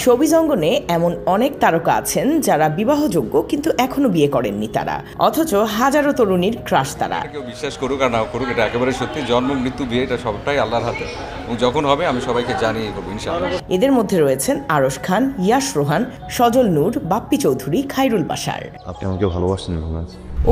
Showbiz অঙ্গনে এমন অনেক তারকা আছেন যারা বিবাহযোগ্য কিন্তু এখনো বিয়ে করেননি তারা, অথচ হাজারো তরুণীর ক্রাশ তারা। কেউ বিশ্বাস করুক আর না করুক, এটা একেবারে সত্যি। জন্ম মৃত্যু বিয়ে এটা সবটাই আল্লাহর হাতে, এবং যখন হবে আমি সবাইকে জানিয়ে করবো ইনশাআল্লাহ। এদের মধ্যে রয়েছেন আরশ খান, ইয়াশ রোহান, সজল নূর, বাপ্পি চৌধুরী, খায়রুল বাশার। আপনি আমাকে ভালোবাসেন?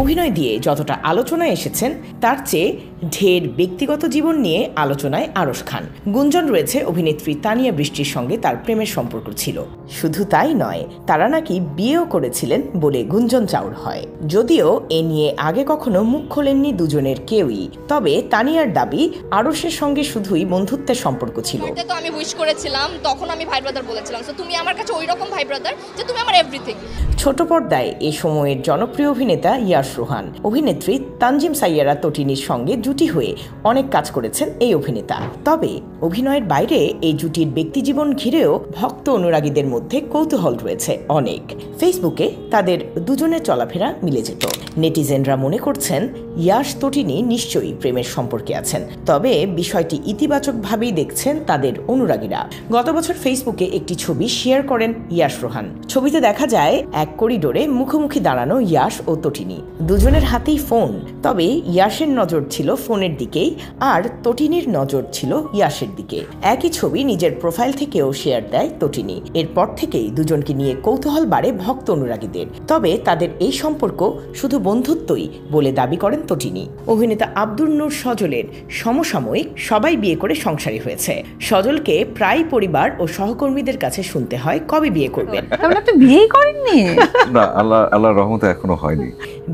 অভিনয় দিয়ে যতটা আলোচনায় এসেছেন তার চেয়ে ঢের ব্যক্তিগত জীবন নিয়ে আলোচনায় আরশ খান। গুঞ্জন রয়েছে অভিনেত্রী তানিয়া বৃষ্টির সঙ্গে তার প্রেমের সম্পর্ক ছিল। শুধু তাই নয়, তারা নাকি বিয়েও করেছিলেন বলে গুঞ্জন চাউর হয়। যদিও এ নিয়ে আগে কখনো মুখ খোলেননি দুজনের কেউই। তবে তানিয়ার দাবি আরশের সঙ্গে শুধুই বন্ধুত্বের সম্পর্ক ছিল। তো আমি উইশ করেছিলাম, তখন আমি ভাই ব্রাদার বলেছিলাম, সো তুমি আমার কাছে ওইরকম ভাই ব্রাদার যে তুমি আমার এভরিথিং। ছোট পর্দায় এ সময়ের জনপ্রিয় অভিনেতা ইয়াশ রোহান, অভিনেত্রী তানজিম সাইয়ারা তটিনীর সঙ্গে জুটি হয়ে অনেক কাজ করেছেন এই অভিনেতা। তবে অভিনয়ের বাইরে এই জুটির ব্যক্তিজীবন ঘিরেও ভক্ত অনুরাগীদের মধ্যে কৌতূহল রয়েছে অনেক। ফেসবুকে তাদের দুজনের চলাফেরা মিলে যেত। নেটিজেনরা মনে করছেন ইয়াশ তটিনী নিশ্চয়ই প্রেমের সম্পর্কে আছেন, তবে বিষয়টি ইতিবাচকভাবেই দেখছেন তাদের অনুরাগীরা। গত বছর ফেসবুকে একটি ছবি শেয়ার করেন ইয়াশ রোহান। ছবিতে দেখা যায় এক করিডোরে মুখোমুখি দাঁড়ানো ইয়াশ ও তটিনী, দুজনের হাতেই ফোন। তবে ইয়াশের নজর ছিল ফোনের দিকেই, আর তটিনীর নজর ছিল ইয়াশের দিকে। একই ছবি নিজের প্রোফাইল থেকেও শেয়ার দেয় তটিনী। এরপর থেকেই দুজনকে নিয়ে কৌতূহল বাড়ে ভক্ত অনুরাগীদের। তবে তাদের এই সম্পর্ক শুধু বন্ধুত্বই বলে দাবি করেন তটিনী। অভিনেতা আব্দুর নূর সজলের সমসাময়িক সবাই বিয়ে করে সংসারী হয়েছে। সজলকে প্রায় পরিবার ও সহকর্মীদের কাছে শুনতে হয় কবে বিয়ে করবেন। আপনি বিয়েই করেননি? না, আল্লাহর রহমতে এখনো হয়নি।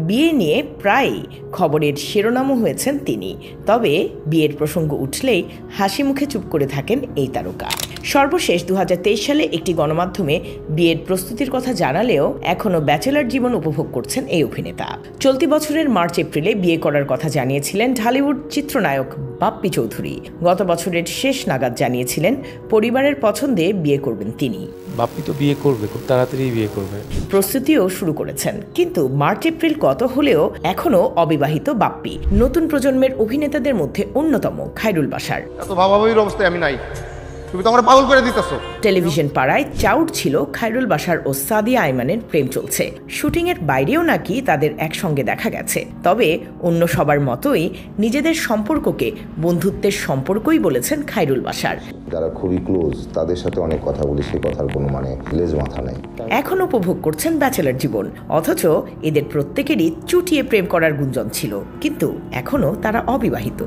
বিয়ে নিয়ে প্রায় খবরের শিরোনামও হয়েছেন তিনি। তবে বিয়ের প্রসঙ্গ উঠলেই হাসি মুখে চুপ করে থাকেন এই তারকা। সর্বশেষ 2023 সালে একটি গণমাধ্যমে বিয়ের প্রস্তুতির কথা জানালেও এখনও ব্যাচেলর জীবন উপভোগ করছেন এই অভিনেতা। চলতি বছরের মার্চ এপ্রিলে বিয়ে করার কথা জানিয়েছিলেন ঢালিউড চিত্রনায়ক বাপ্পি চৌধুরী। গত বছরের শেষ নাগাদ জানিয়েছিলেন পরিবারের পছন্দে বিয়ে করবেন তিনি। বাপ্পি তো বিয়ে করবে, খুব তাড়াতাড়ি বিয়ে করবে। প্রস্তুতিও শুরু করেছেন, কিন্তু মার্চ এপ্রিল গত হলেও এখনো অবিবাহিত বাপ্পি। নতুন প্রজন্মের অভিনেতাদের মধ্যে অন্যতম খায়রুল বাশার। এত ভাবাভাবির অবস্থায় আমি নাই, তুমি তো আমার পাগল করে দিতেছো। টেলিভিশন পাড়ায় চাউট ছিল খায়রুল বাশার ও সাদিয়া আইমানের প্রেম চলছে। শুটিং এর বাইরেও নাকি তাদের একসঙ্গে দেখা গেছে। তবে অন্য সবার মতোই নিজেদের সম্পর্ককে বন্ধুত্বের সম্পর্কই বলেছেন খায়রুল বাশার। যারা খুবই ক্লোজ তাদের সাথে অনেক কথা বলি, সেই কথার কোনো লেজ মাথা নেই। এখন উপভোগ করছেন ব্যাচেলর জীবন, অথচ এদের প্রত্যেকেরই চুটিয়ে প্রেম করার গুঞ্জন ছিল, কিন্তু এখনো তারা অবিবাহিত।